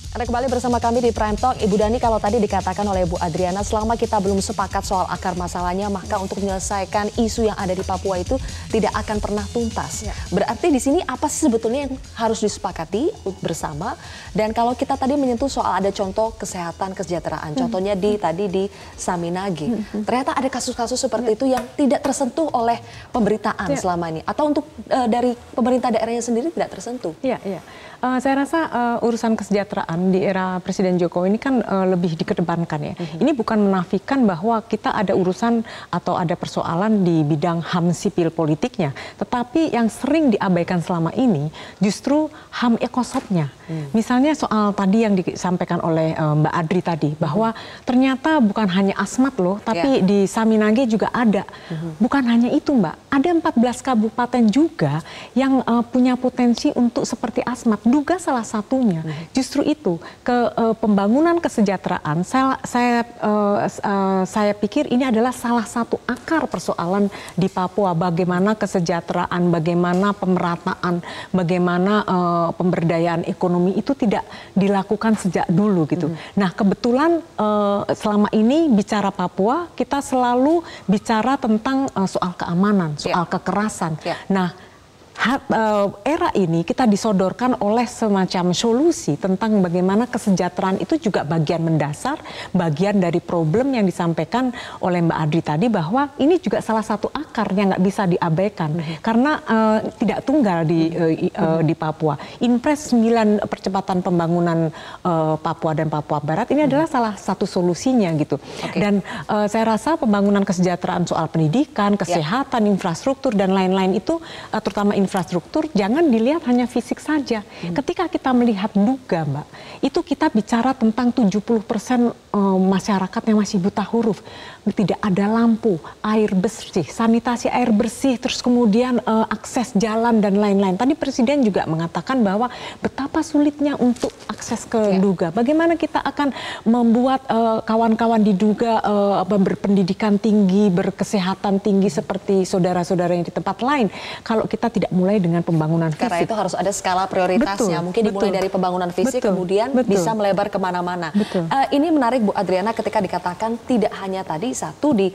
Anda kembali bersama kami di Prime Talk. Ibu Dani, kalau tadi dikatakan oleh Bu Adriana, selama kita belum sepakat soal akar masalahnya, maka untuk menyelesaikan isu yang ada di Papua itu tidak akan pernah tuntas. Berarti di sini apa sih sebetulnya yang harus disepakati bersama? Dan kalau kita tadi menyentuh soal ada contoh kesehatan, kesejahteraan, contohnya tadi di Saminage, ternyata ada kasus-kasus seperti itu yang tidak tersentuh oleh pemberitaan selama ini, atau untuk dari pemerintah daerahnya sendiri tidak tersentuh. Saya rasa urusan kesejahteraan di era Presiden Jokowi ini kan lebih dikedepankan ya. Ini bukan menafikan bahwa kita ada urusan atau ada persoalan di bidang HAM sipil politiknya, tetapi yang sering diabaikan selama ini justru HAM ekosopnya. Misalnya soal tadi yang disampaikan oleh Mbak Adri tadi, bahwa ternyata bukan hanya Asmat loh, tapi di Saminage juga ada. Bukan hanya itu Mbak, ada 14 kabupaten juga yang punya potensi untuk seperti Asmat. Duga salah satunya justru itu pembangunan kesejahteraan. Saya pikir ini adalah salah satu akar persoalan di Papua. Bagaimana kesejahteraan, bagaimana pemerataan, bagaimana pemberdayaan ekonomi itu tidak dilakukan sejak dulu gitu. Nah kebetulan selama ini bicara Papua kita selalu bicara tentang soal keamanan, soal kekerasan. Nah era ini kita disodorkan oleh semacam solusi tentang bagaimana kesejahteraan itu juga bagian mendasar, bagian dari problem yang disampaikan oleh Mbak Adri tadi, bahwa ini juga salah satu akar yang nggak bisa diabaikan karena tidak tunggal di Papua. Impres 9 percepatan pembangunan Papua dan Papua Barat ini adalah salah satu solusinya gitu. Dan saya rasa pembangunan kesejahteraan soal pendidikan, kesehatan, infrastruktur dan lain-lain itu terutama infrastruktur jangan dilihat hanya fisik saja. Ketika kita melihat Duga Mbak, itu kita bicara tentang 70% masyarakat yang masih buta huruf. Tidak ada lampu, air bersih, sanitasi air bersih, terus kemudian akses jalan dan lain-lain. Tadi Presiden juga mengatakan bahwa betapa sulitnya untuk akses ke Duga. Bagaimana kita akan membuat kawan-kawan di Duga berpendidikan tinggi, berkesehatan tinggi seperti saudara-saudara yang di tempat lain kalau kita tidak mulai dengan pembangunan fisik. Karena itu harus ada skala prioritasnya. Mungkin dimulai dari pembangunan fisik, kemudian bisa melebar kemana-mana. Ini menarik Bu Adriana ketika dikatakan tidak hanya tadi satu di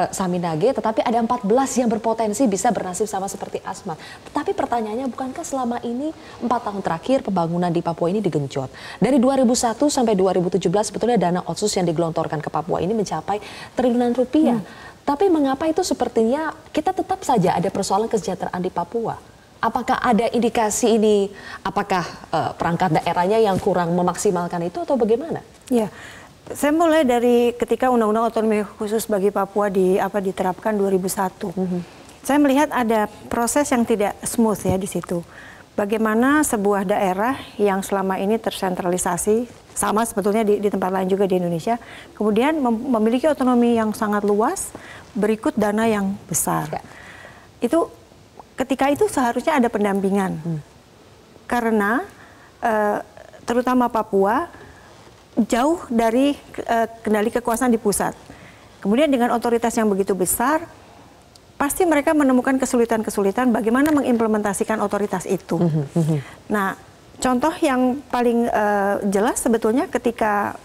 Saminage, tetapi ada 14 yang berpotensi bisa bernasib sama seperti Asmat. Tetapi pertanyaannya, bukankah selama ini 4 tahun terakhir pembangunan di Papua ini digenjot? Dari 2001 sampai 2017 sebetulnya dana otsus yang digelontorkan ke Papua ini mencapai triliunan rupiah. Tapi mengapa itu sepertinya kita tetap saja ada persoalan kesejahteraan di Papua? Apakah ada indikasi ini, apakah perangkat daerahnya yang kurang memaksimalkan itu atau bagaimana? Ya, saya mulai dari ketika Undang-Undang Otonomi Khusus bagi Papua diterapkan 2001. Saya melihat ada proses yang tidak smooth ya di situ. Bagaimana sebuah daerah yang selama ini tersentralisasi, sama sebetulnya di tempat lain juga di Indonesia, kemudian memiliki otonomi yang sangat luas, berikut dana yang besar. Itu ketika itu seharusnya ada pendampingan. Karena terutama Papua jauh dari kendali kekuasaan di pusat. Kemudian dengan otoritas yang begitu besar, pasti mereka menemukan kesulitan-kesulitan bagaimana mengimplementasikan otoritas itu. Nah, contoh yang paling jelas sebetulnya ketika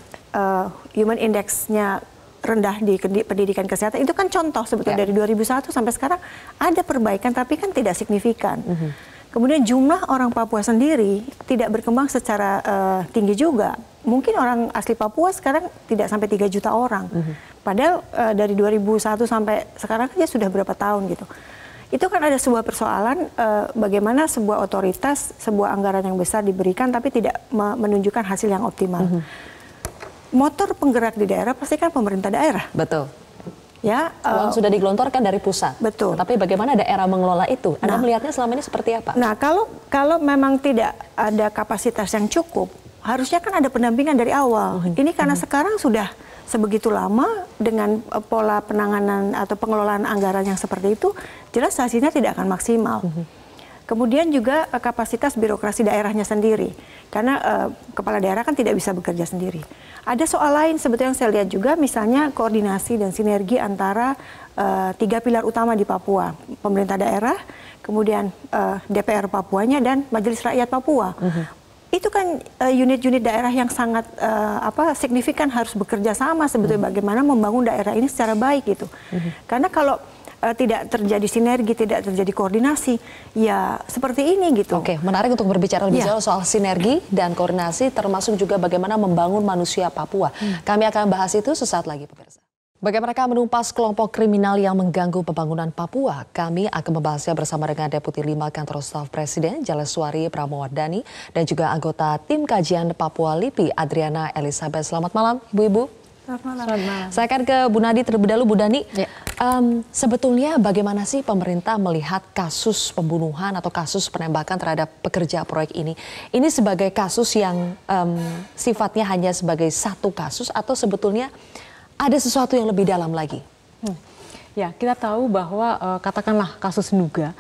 Human Index-nya rendah di pendidikan kesehatan, itu kan contoh sebetulnya dari 2001 sampai sekarang ada perbaikan tapi kan tidak signifikan. Kemudian jumlah orang Papua sendiri tidak berkembang secara tinggi juga. Mungkin orang asli Papua sekarang tidak sampai 3 juta orang. Padahal dari 2001 sampai sekarang aja sudah berapa tahun gitu. Itu kan ada sebuah persoalan bagaimana sebuah otoritas, sebuah anggaran yang besar diberikan tapi tidak menunjukkan hasil yang optimal. Motor penggerak di daerah pasti kan pemerintah daerah. Betul. Ya, uang sudah digelontorkan dari pusat. Betul. Tapi bagaimana daerah mengelola itu? Anda melihatnya selama ini seperti apa? Nah, kalau memang tidak ada kapasitas yang cukup, harusnya kan ada pendampingan dari awal. Ini karena sekarang sudah sebegitu lama dengan pola penanganan atau pengelolaan anggaran yang seperti itu, jelas hasilnya tidak akan maksimal. Kemudian juga kapasitas birokrasi daerahnya sendiri, karena kepala daerah kan tidak bisa bekerja sendiri. Ada soal lain sebetulnya yang saya lihat juga, misalnya koordinasi dan sinergi antara 3 pilar utama di Papua, pemerintah daerah, kemudian DPR Papuanya dan Majelis Rakyat Papua. itu kan unit-unit daerah yang sangat signifikan harus bekerja sama sebetulnya bagaimana membangun daerah ini secara baik gitu. Karena kalau tidak terjadi sinergi, tidak terjadi koordinasi, ya seperti ini gitu. Oke, menarik untuk berbicara lebih jauh soal sinergi dan koordinasi, termasuk juga bagaimana membangun manusia Papua. Kami akan bahas itu sesaat lagi, pemirsa. Bagaimana mereka menumpas kelompok kriminal yang mengganggu pembangunan Papua? Kami akan membahasnya bersama dengan Deputi 5 Kantor Staf Presiden, Jaleswari Pramowardhani, dan juga anggota Tim Kajian Papua LIPI, Adriana Elizabeth. Selamat malam, Ibu-Ibu. Selamat malam. Saya akan ke Bu Nadi terlebih dahulu. Bu Nadi, sebetulnya bagaimana sih pemerintah melihat kasus pembunuhan atau kasus penembakan terhadap pekerja proyek ini? Ini sebagai kasus yang sifatnya hanya sebagai satu kasus atau sebetulnya ada sesuatu yang lebih dalam lagi? Ya, kita tahu bahwa katakanlah kasus Nduga.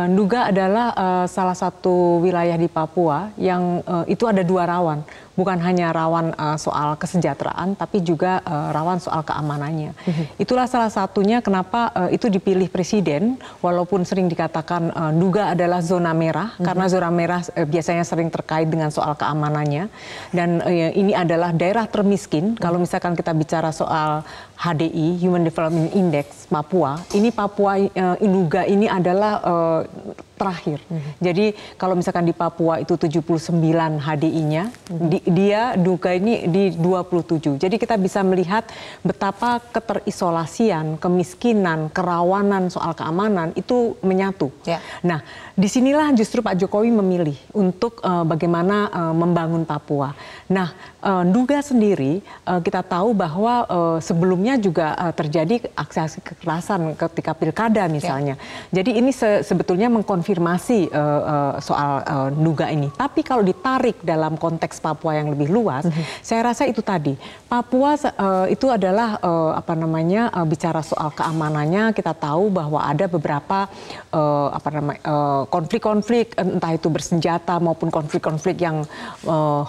Nduga adalah salah satu wilayah di Papua yang itu ada dua rawan. Bukan hanya rawan soal kesejahteraan, tapi juga rawan soal keamanannya. Itulah salah satunya kenapa itu dipilih presiden, walaupun sering dikatakan Nduga adalah zona merah, karena zona merah biasanya sering terkait dengan soal keamanannya. Dan ini adalah daerah termiskin, kalau misalkan kita bicara soal HDI, Human Development Index, Papua, ini Papua Nduga ini adalah terakhir. Jadi kalau misalkan di Papua itu 79 HDI-nya, dia Nduga ini di 27. Jadi kita bisa melihat betapa keterisolasian, kemiskinan, kerawanan soal keamanan itu menyatu. Nah, disinilah justru Pak Jokowi memilih untuk bagaimana membangun Papua. Nah, Nduga sendiri kita tahu bahwa sebelumnya juga terjadi aksi-aksi kekerasan ketika pilkada misalnya. Jadi ini sebetulnya mengkonfirmasi soal Nduga ini. Tapi kalau ditarik dalam konteks Papua yang lebih luas, saya rasa itu tadi. Papua itu adalah bicara soal keamanannya, kita tahu bahwa ada beberapa konflik-konflik entah itu bersenjata maupun konflik-konflik yang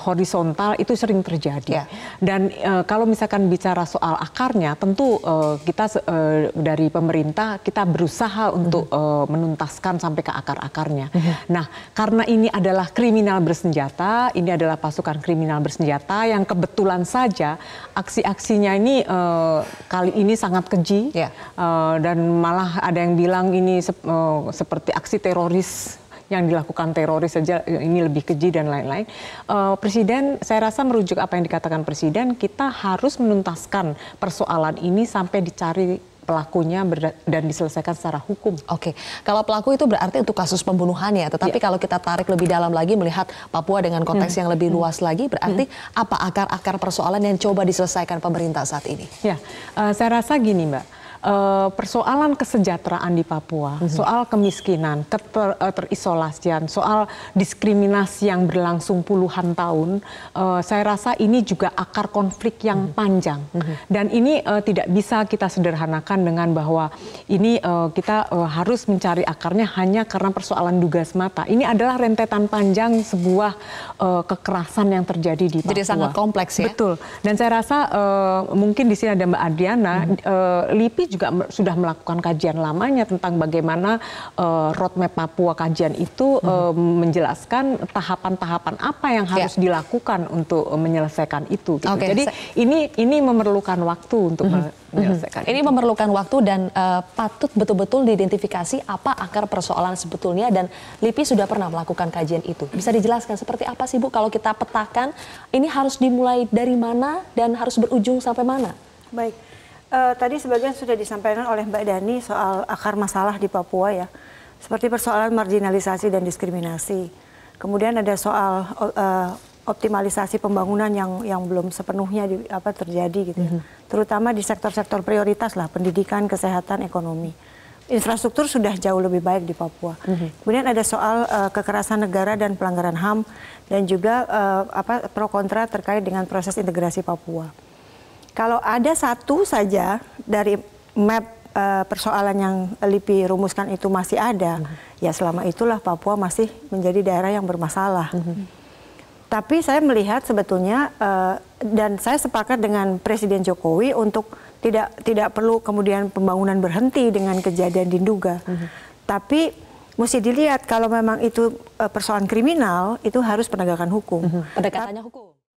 horizontal itu sering terjadi. Dan kalau misalkan bicara soal akarnya, tentu kita dari pemerintah kita berusaha untuk menuntaskan sampai ke akar-akarnya. Nah, karena ini adalah kriminal bersenjata, ini adalah pasukan kriminal bersenjata yang kebetulan saja aksi-aksinya ini kali ini sangat keji, dan malah ada yang bilang ini seperti aksi teroris yang dilakukan teroris saja, ini lebih keji dan lain-lain. Presiden, saya rasa merujuk apa yang dikatakan Presiden, kita harus menuntaskan persoalan ini sampai dicari pelakunya dan diselesaikan secara hukum. Oke, kalau pelaku itu berarti untuk kasus pembunuhannya, tetapi kalau kita tarik lebih dalam lagi melihat Papua dengan konteks yang lebih luas lagi, berarti apa akar-akar persoalan yang coba diselesaikan pemerintah saat ini? Ya, saya rasa gini Mbak. Persoalan kesejahteraan di Papua, soal kemiskinan, keterisolasian, soal diskriminasi yang berlangsung puluhan tahun, saya rasa ini juga akar konflik yang panjang. Dan ini tidak bisa kita sederhanakan dengan bahwa ini kita harus mencari akarnya hanya karena persoalan Nduga semata. Ini adalah rentetan panjang sebuah kekerasan yang terjadi di Papua. Jadi sangat kompleks ya? Betul. Dan saya rasa mungkin di sini ada Mbak Adriana, LIPI juga sudah melakukan kajian lamanya tentang bagaimana roadmap Papua kajian itu menjelaskan tahapan-tahapan apa yang harus dilakukan untuk menyelesaikan itu. Gitu. Jadi ini memerlukan waktu untuk menyelesaikan. Ini memerlukan waktu dan patut betul-betul diidentifikasi apa akar persoalan sebetulnya, dan LIPI sudah pernah melakukan kajian itu. Bisa dijelaskan seperti apa sih Bu kalau kita petakan ini harus dimulai dari mana dan harus berujung sampai mana? Baik. Tadi sebagian sudah disampaikan oleh Mbak Dani soal akar masalah di Papua ya, seperti persoalan marginalisasi dan diskriminasi. Kemudian ada soal optimalisasi pembangunan yang belum sepenuhnya terjadi gitu ya. Terutama di sektor-sektor prioritas lah, pendidikan, kesehatan, ekonomi. Infrastruktur sudah jauh lebih baik di Papua. Kemudian ada soal kekerasan negara dan pelanggaran HAM, dan juga pro kontra terkait dengan proses integrasi Papua. Kalau ada satu saja dari map persoalan yang LIPI rumuskan itu masih ada, ya selama itulah Papua masih menjadi daerah yang bermasalah. Tapi saya melihat sebetulnya, dan saya sepakat dengan Presiden Jokowi untuk tidak perlu kemudian pembangunan berhenti dengan kejadian di Nduga. Tapi mesti dilihat kalau memang itu persoalan kriminal, itu harus penegakan hukum. Pendekatannya hukum.